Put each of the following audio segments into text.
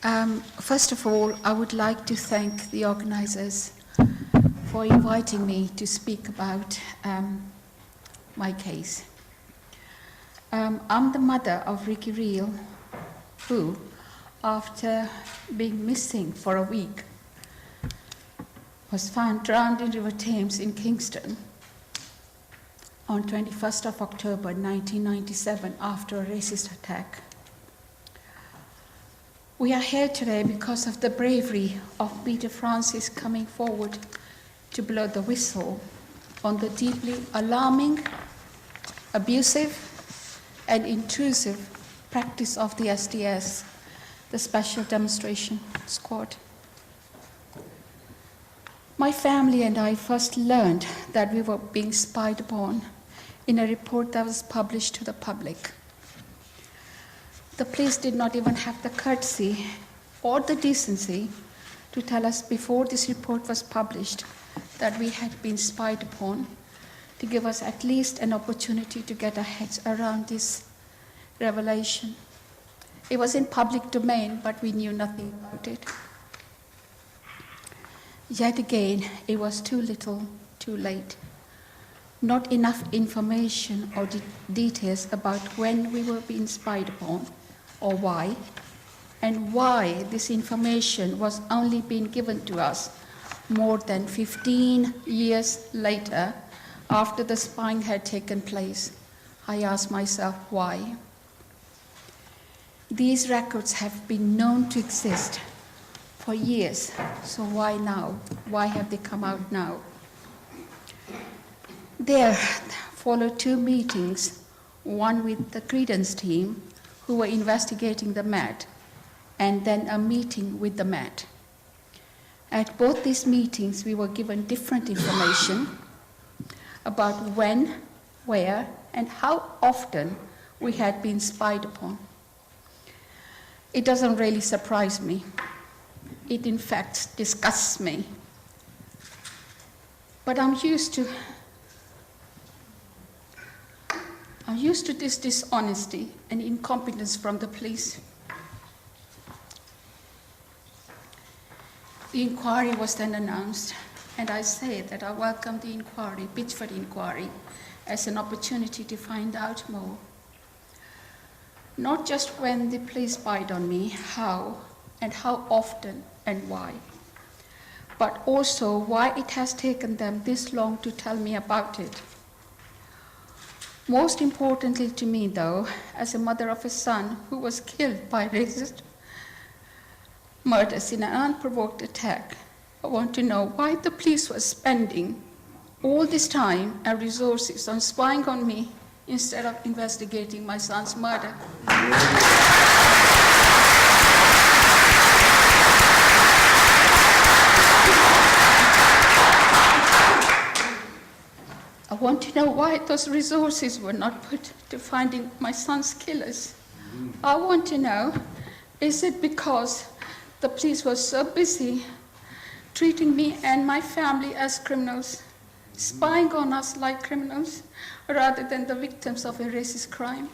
First of all, I would like to thank the organizers for inviting me to speak about my case. I'm the mother of Ricky Reel, who, after being missing for a week, was found drowned in River Thames in Kingston on 21st of October 1997 after a racist attack. We are here today because of the bravery of Peter Francis coming forward to blow the whistle on the deeply alarming, abusive, and intrusive practice of the SDS, the Special Demonstration Squad. My family and I first learned that we were being spied upon in a report that was published to the public. The police did not even have the courtesy or the decency to tell us before this report was published that we had been spied upon, to give us at least an opportunity to get our heads around this revelation. It was in public domain, but we knew nothing about it. Yet again, it was too little, too late. Not enough information or details about when we were being spied upon, or why, and why this information was only being given to us more than 15 years later after the spying had taken place. I asked myself why. These records have been known to exist for years, so why now? Why have they come out now? There followed 2 meetings, one with the Credence team, who were investigating the Met, and then a meeting with the Met. At both these meetings, we were given different information about when, where, and how often we had been spied upon. It doesn't really surprise me. It in fact disgusts me. But I'm used to this dishonesty and incompetence from the police. The inquiry was then announced, and I say that I welcome the inquiry, Pitchford inquiry, as an opportunity to find out more. Not just when the police spied on me, how, and how often, and why, but also why it has taken them this long to tell me about it. Most importantly to me, though, as a mother of a son who was killed by racist murders in an unprovoked attack, I want to know why the police were spending all this time and resources on spying on me instead of investigating my son's murder. I want to know why those resources were not put to finding my son's killers. I want to know, is it because the police were so busy treating me and my family as criminals, spying on us like criminals, rather than the victims of a racist crime?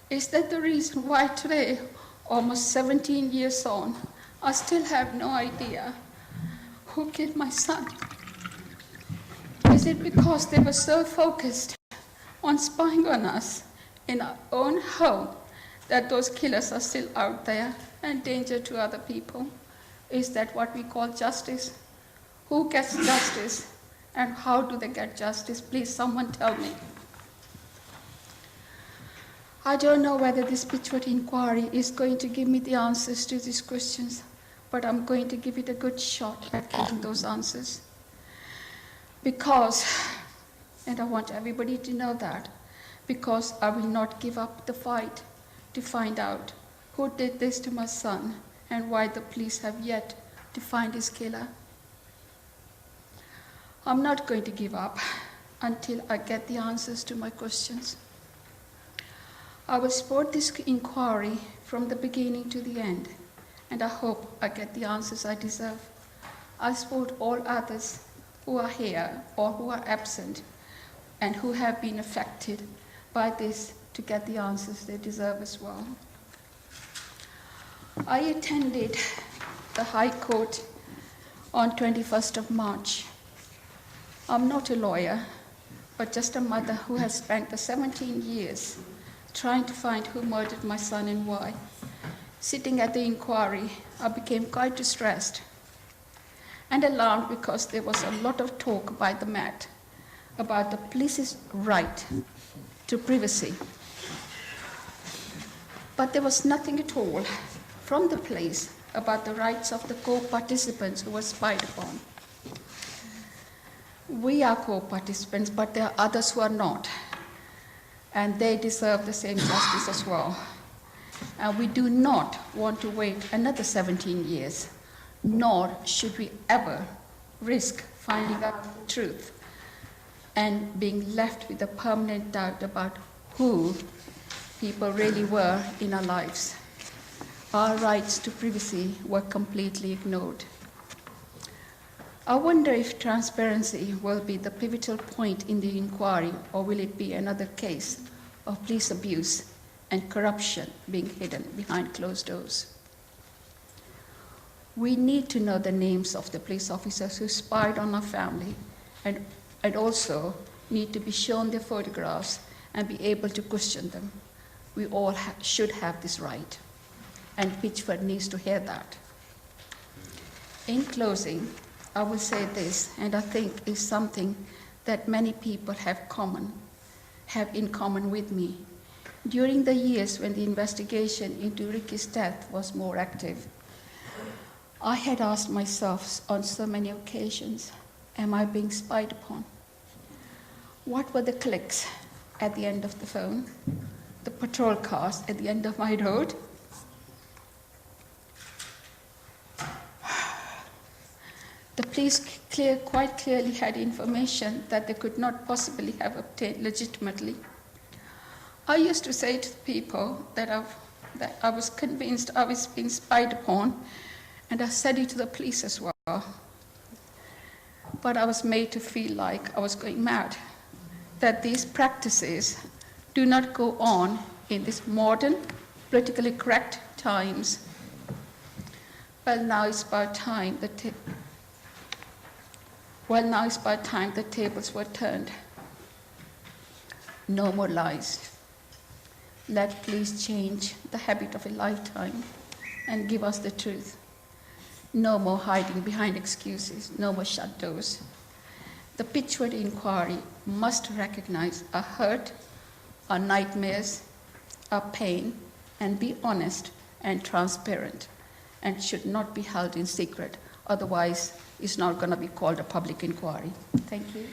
Is that the reason why today, almost 17 years on, I still have no idea who killed my son? Is it because they were so focused on spying on us in our own home that those killers are still out there and danger to other people? Is that what we call justice? Who gets justice and how do they get justice? Please, someone tell me. I don't know whether this Pitchford inquiry is going to give me the answers to these questions, but I'm going to give it a good shot at getting those answers. Because, and I want everybody to know that, because I will not give up the fight to find out who did this to my son and why the police have yet to find his killer. I'm not going to give up until I get the answers to my questions. I will support this inquiry from the beginning to the end, and I hope I get the answers I deserve. I support all others who are here or who are absent and who have been affected by this to get the answers they deserve as well. I attended the High Court on 21st of March. I'm not a lawyer, but just a mother who has spent the 17 years trying to find who murdered my son and why. Sitting at the inquiry, I became quite distressed and alarmed because there was a lot of talk by the Met about the police's right to privacy. But there was nothing at all from the police about the rights of the co-participants who were spied upon. We are co-participants, but there are others who are not, and they deserve the same justice as well. And we do not want to wait another 17 years, nor should we ever risk finding out the truth and being left with a permanent doubt about who people really were in our lives. Our rights to privacy were completely ignored. I wonder if transparency will be the pivotal point in the inquiry, or will it be another case of police abuse and corruption being hidden behind closed doors. We need to know the names of the police officers who spied on our family, and also need to be shown their photographs and be able to question them. We all should have this right, and Pitchford needs to hear that. In closing, I will say this, and I think is something that many people have in common with me. During the years when the investigation into Ricky's death was more active, I had asked myself on so many occasions, am I being spied upon? What were the clicks at the end of the phone? The patrol cars at the end of my road? The police quite clearly had information that they could not possibly have obtained legitimately. I used to say to the people that I was convinced I was being spied upon, and I said it to the police as well. But I was made to feel like I was going mad, that these practices do not go on in these modern, politically correct times. Well, now it's about time the tables were turned. No more lies. Let police change the habit of a lifetime and give us the truth. No more hiding behind excuses, no more shut doors. The Pitchford inquiry must recognize our hurt, our nightmares, our pain, and be honest and transparent, and should not be held in secret. Otherwise, it's not going to be called a public inquiry. Thank you.